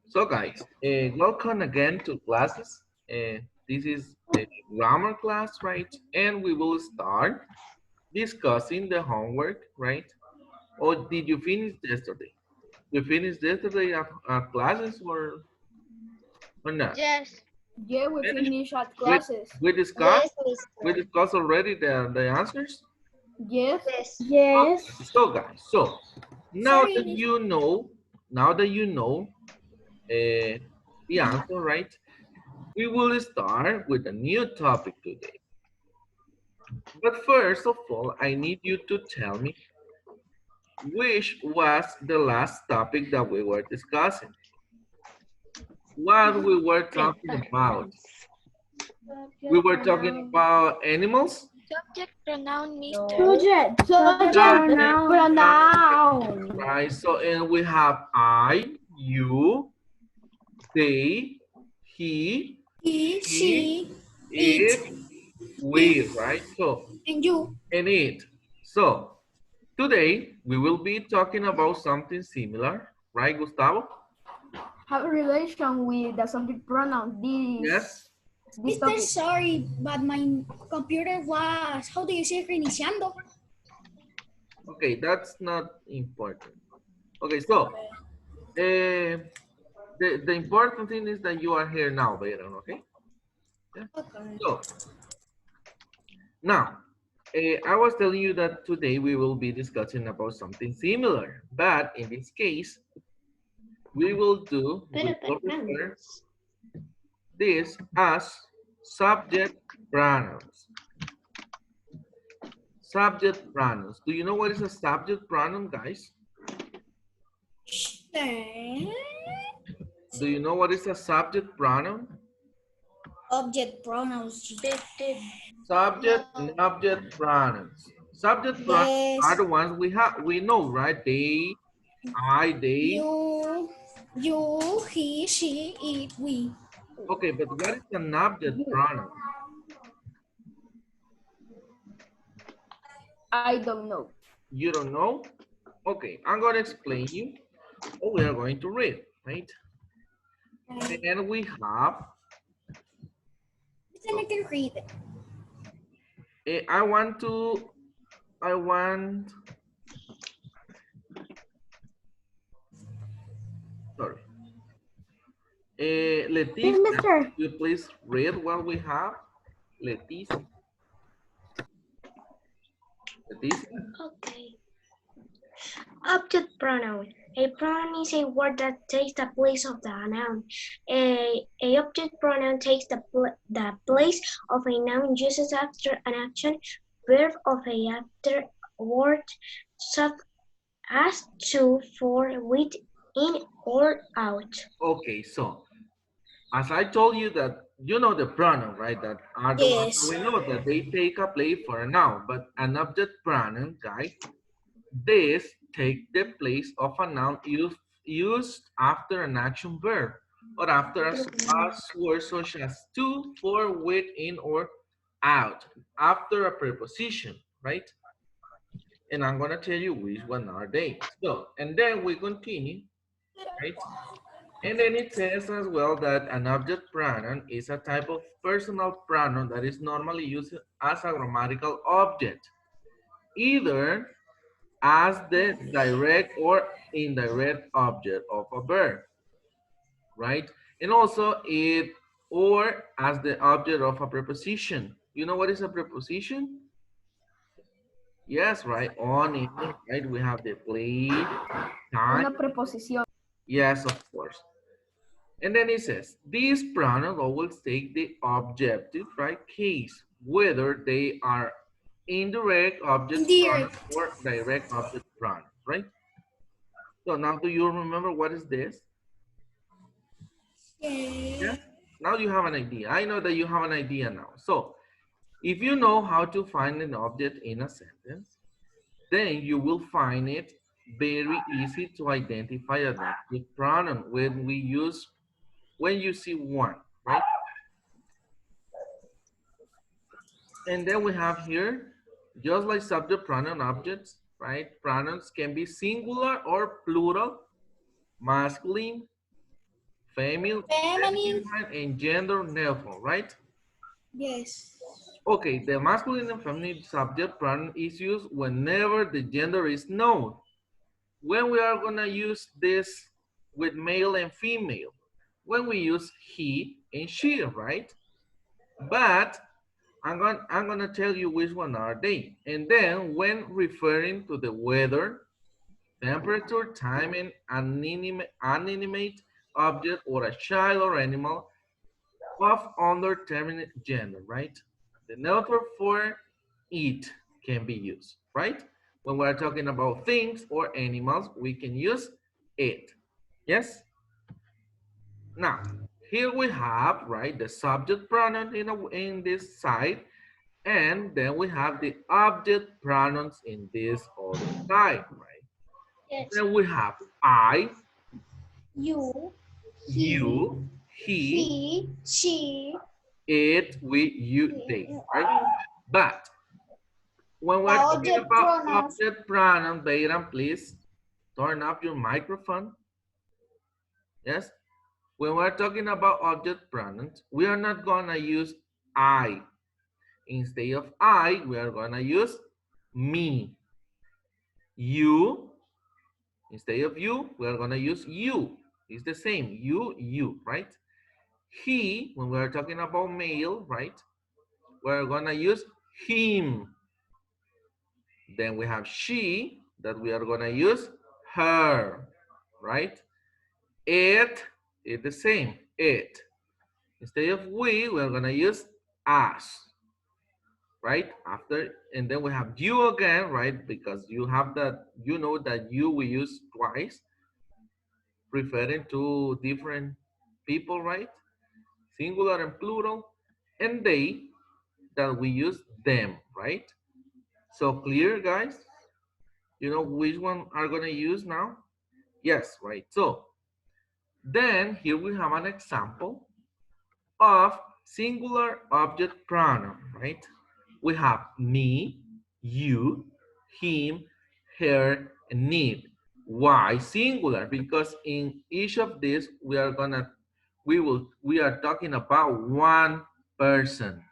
So guys, welcome again to classes. This is the grammar class, right? And we will start discussing the homework, right? Or did you finish yesterday? You finished yesterday at classes or not? Yes. Yeah, we Finish? finish at We, classes. we discussed Yes, we mister. discussed already the answers. Yes. Yes. Okay, Yes. so guys, so Sorry. now that you know uh, the answer, right? We will start with a new topic today. But first of all, I need you to tell me which was the last topic that we were discussing. What we were talking about. We were talking about animals, Subject pronoun, mister. No. Subject subject, pronoun. right? So, and we have I, you, they, he, He, she, she, it, it, we, right? So, and you. and it. So, today we will be talking about something similar, right, Gustavo? Have a relation with the subject pronoun. Yes. This Mister, topic. sorry, but my computer was, how do you say, reiniciando? Okay, that's not important. Okay, so the important thing is that you are here now, Bayron, okay? Yeah. Okay. So now, I was telling you that today we will be discussing about something similar, but in this case, we will refer this as subject pronouns. Subject pronouns. Do you know what is a subject pronoun, guys? Do you know what is a subject pronoun? Object pronouns. Subject and object pronouns. Subject pronouns are Yes. the ones we know, right? They, I, they. You, he, she, it, we. Okay, but what is an object pronoun? I don't know. You don't know? Okay, I'm gonna explain you what we are going to read, right? And we have, Then I can read it. I want, sorry. Yes, Leticia, mister. you please read what we have? Leticia. Leticia? Okay. Object pronoun. A pronoun is a word that takes the place of the noun. A object pronoun takes the place of a noun, uses after an action, verb of a after word, such as to, for, with, in, or out. Okay, so as I told you that you know the pronoun, right? That are the ones that Yes. we know that they take a place for a noun, but an object pronoun, guys, this take the place of a noun used after an action verb or after as words such as to, for, with, in, or out, after a preposition, right? And I'm gonna tell you which one are they. So, and then we continue, right? And then it says as well that an object pronoun is a type of personal pronoun that is normally used as a grammatical object, either as the direct or indirect object of a verb, right? And also or as the object of a preposition. You know what is a preposition? Yes, right, on, in, right? We have the place, time. Una preposición. Yes, of course. And then it says, these pronouns always take the objective, right, case, whether they are indirect object pronouns Indirect. or direct object pronouns, right? So now do you remember what is this? Yeah. Yes? Now you have an idea. I know that you have an idea now. So if you know how to find an object in a sentence, then you will find it very easy to identify an object pronoun when you see one, right? And then we have here, just like subject pronoun objects, right? Pronouns can be singular or plural, masculine, Feminine, Feminine. and gender neutral, right? Yes. Okay, the masculine and feminine subject pronoun is used whenever the gender is known. When we are gonna use this with male and female? When we use he and she, right? But I'm gonna tell you which one are they. And then when referring to the weather, temperature, time, and inanimate object or a child or animal of undetermined gender, right? The neutral for it can be used, right? When we're talking about things or animals, we can use it. Yes? Now, here we have, right, the subject pronoun in this side, and then we have the object pronouns in this other side, right? Yes. Then we have I, You, you, he, she, it, we, you, they, right? But when the we're talking object about pronouns. object pronoun, Bayram, please turn up your microphone. Yes? When we're talking about object pronouns, we are not gonna use I. Instead of I, we are gonna use me. You, instead of you, we are gonna use you. It's the same, you, right? He, when we're talking about male, right? We're gonna use him. Then we have she, that we are gonna use her, right? It is the same, it. Instead of we're gonna use us, right? After, and then we have you again, right? Because you have that, you know that you we use twice, referring to different people, right? Singular and plural, and they, that we use them, right? So clear, guys? You know which one are gonna use now? Yes, right. So then here we have an example of singular object pronoun, right? We have me, you, him, her, and it. Why singular? Because in each of these we are talking about one person.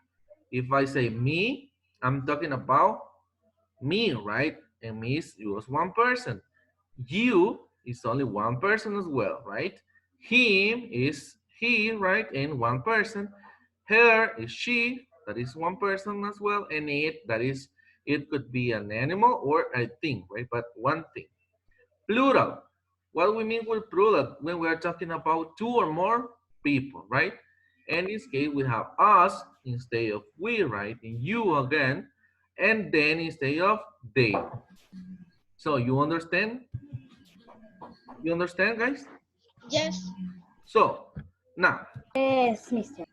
If I say me, I'm talking about me, right? And me is just one person. You is only one person as well, right? Him is he, right? And one person. Her is she, that is one person as well. And it, that is, it could be an animal or a thing, right? But one thing. Plural. What we mean with plural when we are talking about two or more people, right? In this case, we have us instead of we, right? And you again, and then instead of they. So you understand? You understand, guys? Yes. So now, Yes, mister.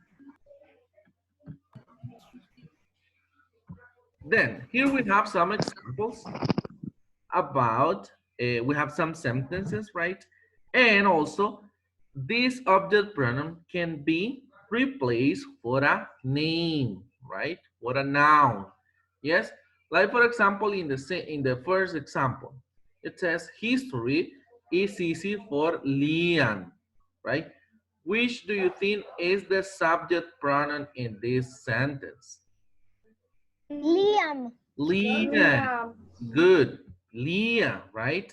then here we have some examples about, we have some sentences, right? And also, this object pronoun can be replaced for a name, right? For a noun. Yes, like for example, in the first example, it says history is easy for Liam, right? Which do you think is the subject pronoun in this sentence? Liam. Liam. Good. Liam, right?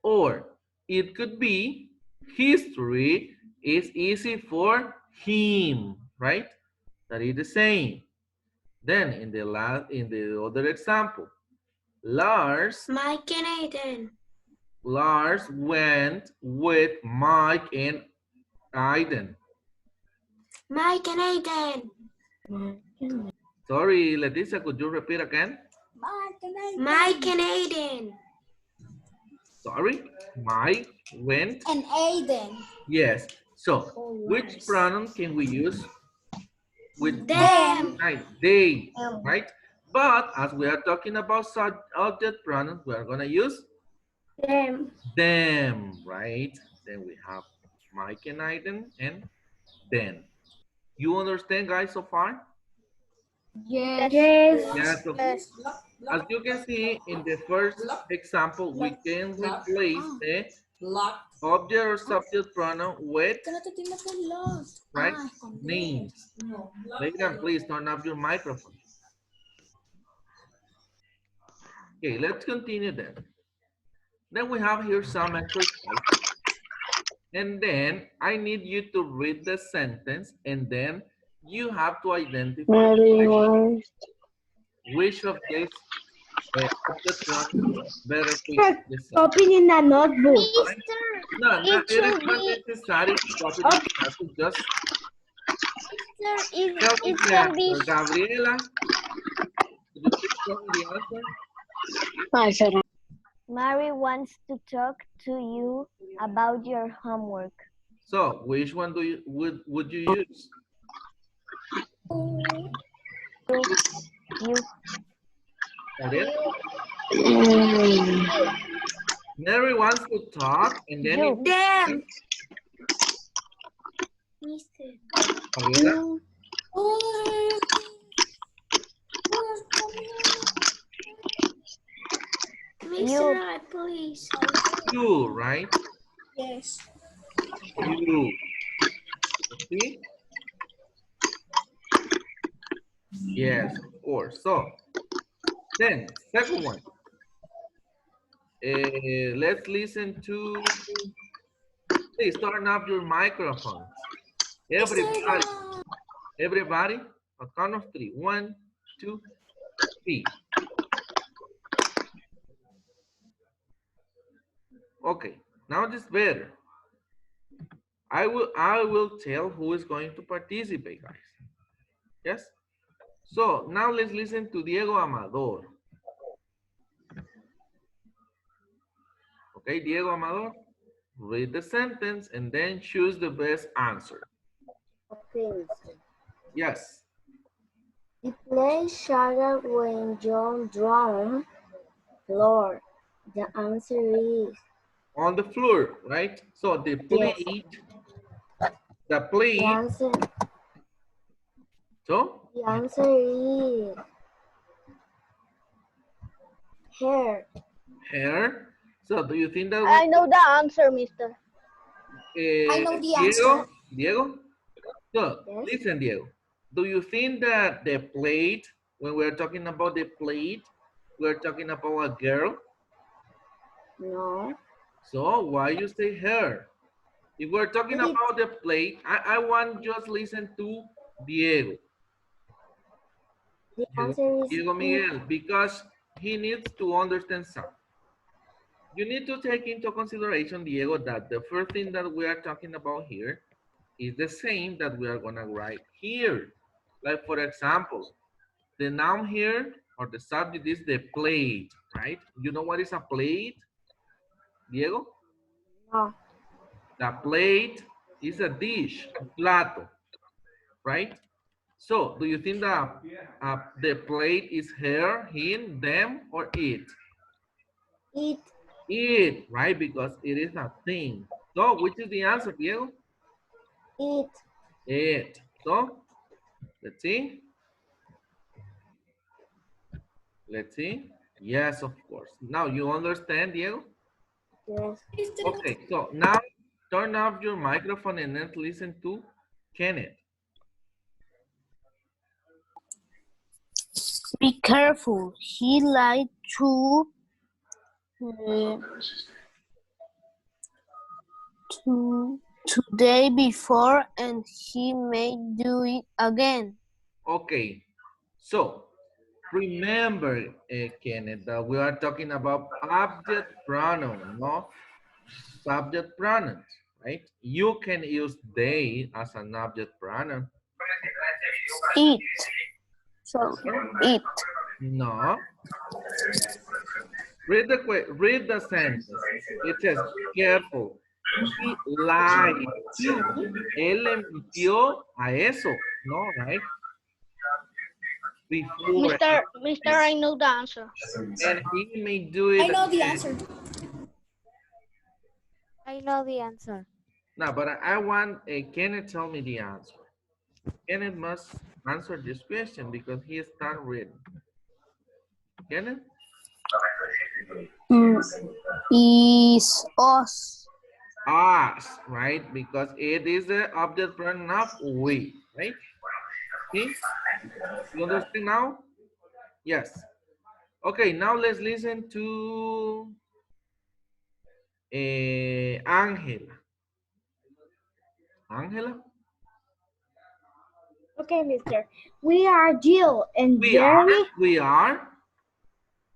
Or it could be history is easy for him, right? That is the same. Then in the other example, Lars Mike and Aiden. Lars went with Mike and Aiden. Mike and Aiden. Sorry, Leticia, could you repeat again? Mike and Aiden. Sorry, Mike went. And Aiden. Yes. So, which pronoun can we use with Them. right? They, right? But as we are talking about subject pronouns, we are gonna use them, right? Then we have Mike and Aiden and then. You understand, guys, so far? Yes. Yeah, so as you can see in the first example, we can replace the object or subject pronoun with, Que no te estoy metiendo los. right, Ah, escondido. names. Megan, please turn off your microphone. Okay, let's continue then. Then we have here some exercise. And then I need you to read the sentence and then you have to identify which of these object pronoun better fits the subject. Copy in a notebook. Mister, No, no, it it is should not be, necessary to copy this passage. Just Mister, tell me it the can be, answer. Gabriela, could you please tell me the answer? Mary wants to talk to you about your homework. So, which one do you would you use? You. That is, Mary wants to talk, and then You. Them. Mister, Gabriela, Oh, Mister, please. you, right? yes. You. See? Yes, of course. So, then, second one. Let's listen to, please turn off your microphones. Everybody, everybody, on count of three. 1, 2, 3. Okay, now this better. I will tell who is going to participate, guys. Yes? So now let's listen to Diego Amador. Okay, Diego Amador, read the sentence and then choose the best answer. Okay. Yes. The play shattered when John drowned. Lord, the answer is On the floor, right? So the plate, the the plate, answer. so The answer is hair. hair. So do you think that I know the answer, Mister. I know the Diego, answer. Diego? So Yes. listen, Diego. Do you think that the plate, when we're talking about the plate, we're talking about a girl? No. So why you say her? If we're talking It. about the plate, I want just listen to Diego. The answer is Diego it. Miguel, because he needs to understand something. You need to take into consideration, Diego, that the first thing that we are talking about here is the same that we are gonna write here. Like for example, the noun here or the subject is the plate, right? You know what is a plate, Diego? No. The plate is a dish, un plato, right? So, do you think that the plate is her, him, them, or it? It. It, right? Because it is a thing. So, which is the answer, Diego? It. It. So, let's see. Let's see. Yes, of course. Now, you understand, Diego? Yes. Okay, so now turn off your microphone and let's listen to Kenneth. Be careful. He lied uh, to day before and he may do it again. Okay, so remember, Kenneth, that we are talking about object pronoun, no subject pronouns, right? You can use they as an object pronoun. It. So, it. No. Read the sentence. It says, be careful. He lied to. Él le mintió a eso. No, right? Before. Mister, I know the answer. And he may do it I know the again. answer. I know the answer. No, but I want Kenneth tell me the answer. Kenneth must answer this question because he started reading. Kenneth? Is us. us, right? Because it is the object pronoun of we, right? Okay, you understand now? Yes. Okay, now let's listen to Angela. Angela? Okay, mister. We are Jill and We are, Jerry. we are,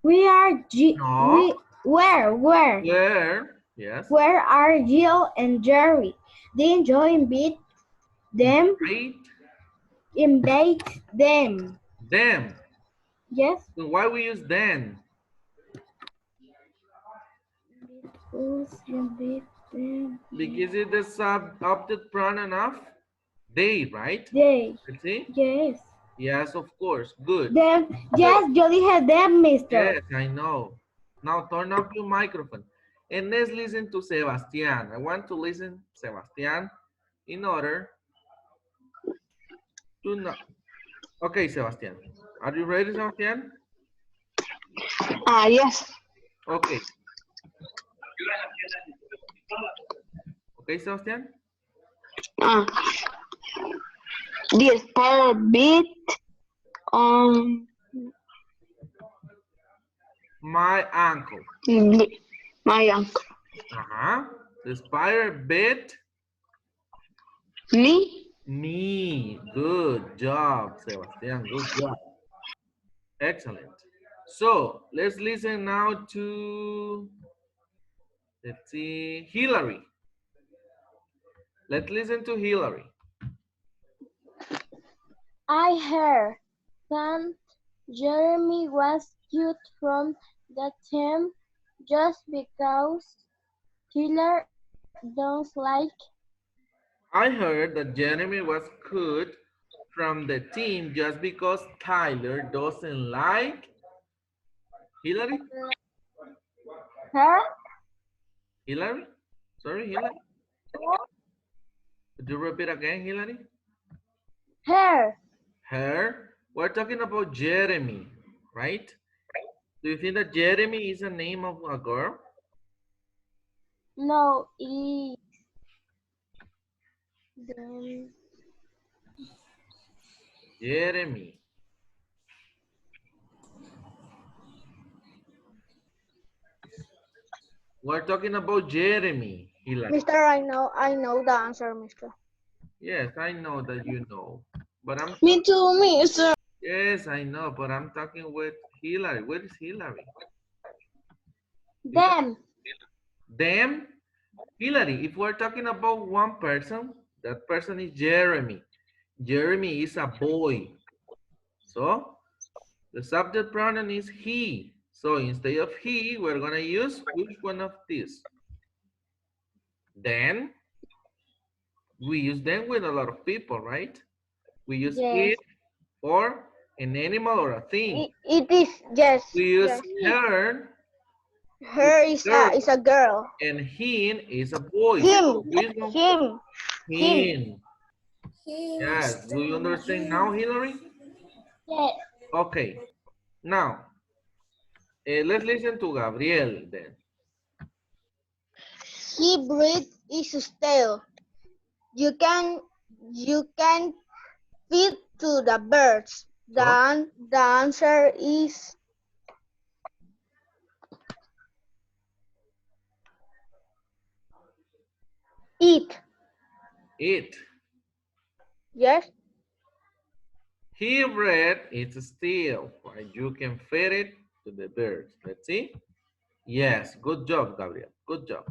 We are no, where? yes, Where are Jill and Jerry? They enjoy them, invite invite them. them. Yes. So why we use them? Invite them. Because it's the object pronoun of they, right? They. Let's see. Yes. Yes, of course. Good. Them. So, Yes, Jolly had them, mister. yes, I know. Now turn off your microphone. And let's listen to Sebastian. I want to listen Sebastian in order to know. Okay, Sebastian. Are you ready, Sebastian? Yes. Okay. Okay, Sebastian? Uh, the spell bit on My uncle. my uncle. Uh-huh. The spider bit Me? me. Good job, Sebastian. Good job. Excellent. So let's listen now to, let's see, Hillary. Let's listen to Hillary. I heard that Jeremy was cut from the team just because Taylor don't like. I heard that Jeremy was cut from the team just because Tyler doesn't like Hillary. Her? Hillary? Sorry, Hillary. Could you repeat again, Hillary? Her. Her. We're talking about Jeremy, right? Do you think that Jeremy is a name of a girl? No, it them. Jeremy. We're talking about Jeremy, Hillary. Mister, I know the answer, mister. Yes, I know that you know. But I'm Me too, mister. yes, I know, but I'm talking with Hillary. Where is Hillary? Them. Them? Hillary, if we're talking about one person, that person is Jeremy. Jeremy is a boy. So the subject pronoun is he. So instead of he, we're gonna use which one of these? Then we use them with a lot of people, right? We use Yes. it for an animal or a thing. It is yes. We use Yes. her, Her is girl, a girl. and him is a boy. Him. Which one? Him. Him. He Yes. was Do you understand now, Hillary? Yes. Okay. Now, let's listen to Gabriel then. He breathes his tail. You can feed to the birds. So, The answer is eat. it. Yes. He read it's still, right? You can feed it to the birds. Let's see. Yes, good job, Gabriel. Good job.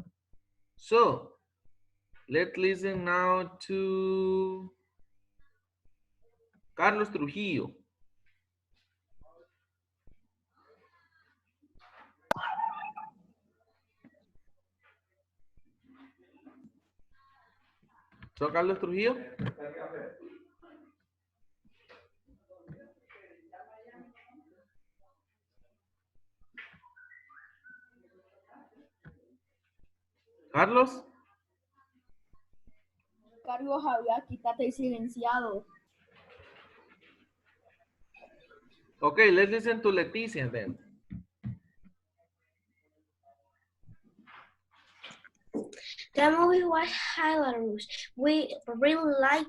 So, let's listen now to Carlos Trujillo. So, Carlos Trujillo. Carlos. Carlos había quítate silenciado. Okay, let's listen to Leticia then. The movie was hilarious. We really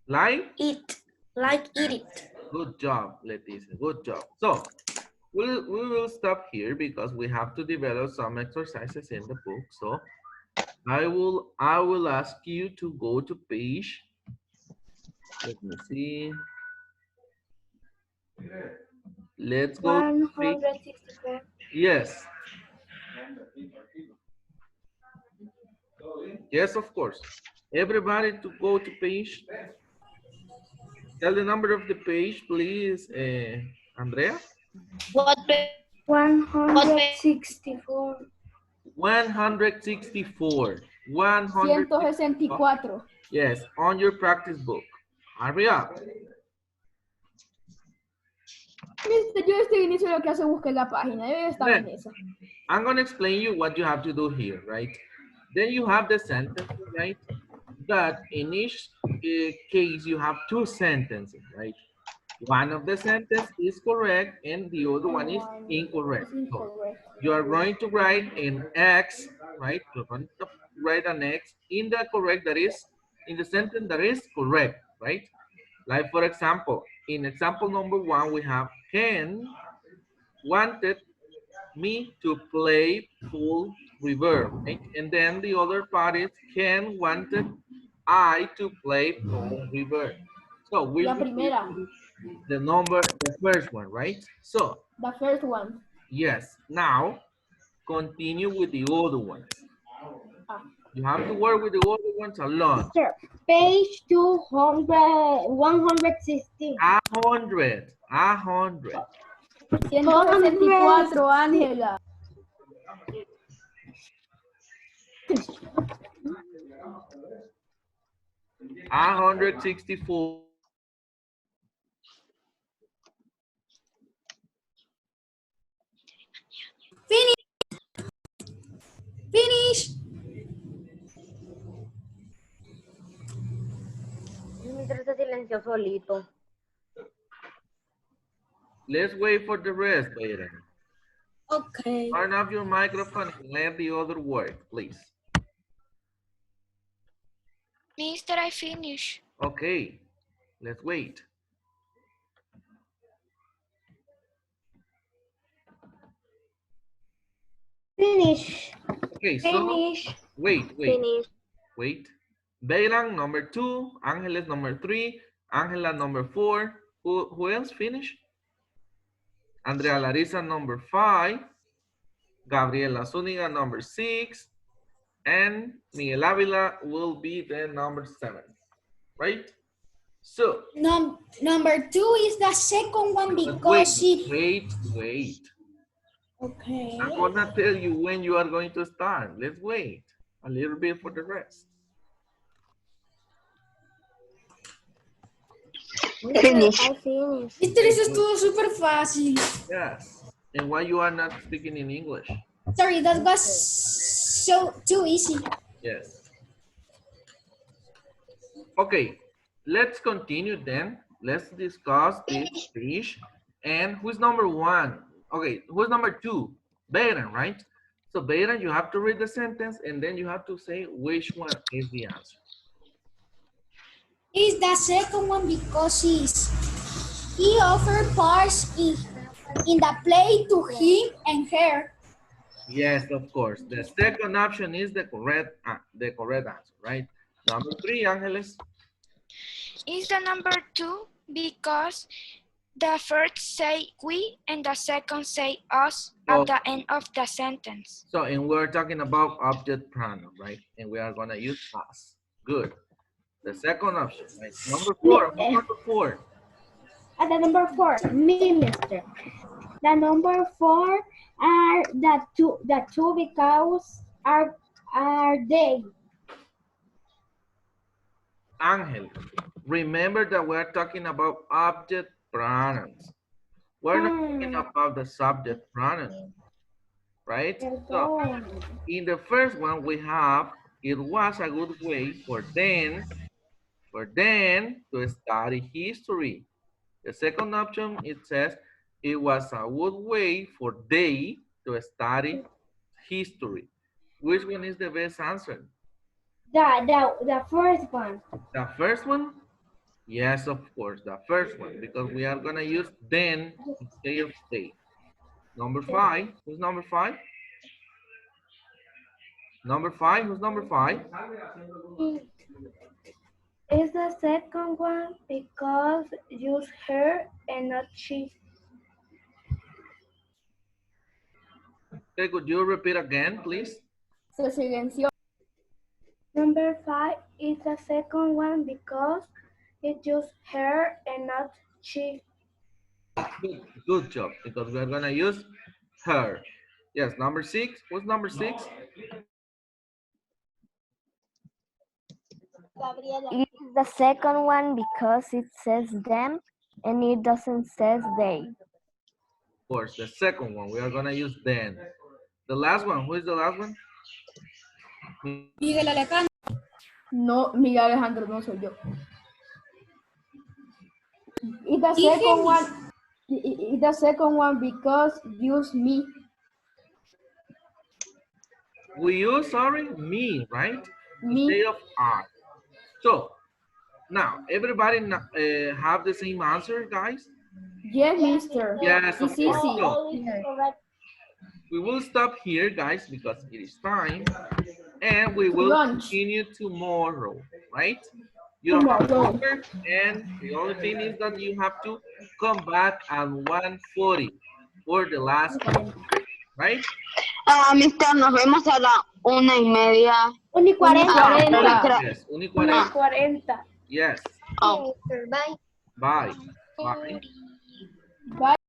Like? it. It. Good job, Leticia. Good job. So we will stop here because we have to develop some exercises in the book. So I will ask you to go to page. Let me see. Let's go to page. 164. Yes. Yes, of course. Everybody to go to page. Tell the number of the page, please, Andrea. What page? 164. 164. 164. 164. Yes, on your practice book. Hurry up. Mister, yo este inicio lo que hace busque la página. Debe estar en Next, esa. I'm going to explain you what you have to do here, right? Then you have the sentence, right? But in each case, you have two sentences, right? One of the sentence is correct and the other one is incorrect. It's incorrect. So you are going to write an X, right? You're going to write an X in the correct that is, in the sentence that is correct, right? Like for example, in example number 1, we have Ken wanted me to play pool river, right? And then the other part is Ken wanted I to play pool river. So which La one is primera. the first one, right? So The first one. yes, now continue with the other ones. Ah. You have to work with the other ones a lot. Sir, page 200, 116. 100, 100. 164, Ángela. 164. Finish. Mister se silenció solito. Let's wait for the rest, Bayron. Okay. Turn off your microphone and let the other work, please. Mister, I finish. Okay, let's wait. Finish. Okay, so Finish. wait. Finish. Wait. Baylan number 2, Angeles number 3, Angela number 4. Who else finished? Andrea Larissa number 5, Gabriela Zuniga number 6, and Miguel Avila will be the number 7, right? So Number 2 is the second one wait. because it. Wait. Okay. I'm gonna tell you when you are going to start. Let's wait a little bit for the rest. Finish. I finish. Mister, eso estuvo súper fácil. Yes. And why you are not speaking in English? Sorry, that was so too easy. Yes. Okay, let's continue then. Let's discuss this fish. And who's number 1? Okay, who's number 2? Bayron, right? So Bayron, you have to read the sentence and then you have to say which one is the answer. Is the second one because he offered parts in the play to him and her. Yes, of course. The second option is the correct answer, right? Number 3, Angeles. Is the number 2 because the first say we and the second say us at the end of the sentence. So, and we're talking about object pronoun, right? And we are gonna use us. Good. The second option, right? Number 4. Number 4. At the number 4, me, mister. The number 4 are the two because are they. Angel, remember that we're talking about object pronouns. We're not talking about the subject pronoun, right? So, in the first one we have, it was a good way for them to study history. The second option, it says, it was a good way for they to study history. Which one is the best answer? The first one. The first one? Yes, of course, the first one, because we are gonna use then instead of stay. Number 5, who's number 5? Number 5, who's number 5? Is the second one because use her and not she. Okay, could you repeat again, please? Se silenció. Number 5 is the second one because it use her and not she. Good job, because we are gonna use her. Yes, number 6, what's number 6? It is the second one because it says them and it doesn't says they. Of course, the second one, we are gonna use then. The last one, who is the last one? Miguel Alejandro. No, Miguel Alejandro, no soy yo. It's the second one. It's the second one because use me. We use, sorry, me, right? Me. Instead of I. So, now, everybody have the same answer, guys? Yes, mister. Yes, of It's course. easy. So, we will stop here, guys, because it is time. And we will continue tomorrow, right? You don't have homework, and the only thing is that you have to come back at 1:40 for the last one, right? Mister, nos vemos a la 1:30. 1:40. Yes, 1:40. 1:40. Yes. Oh. Bye. Bye. Bye. Bye.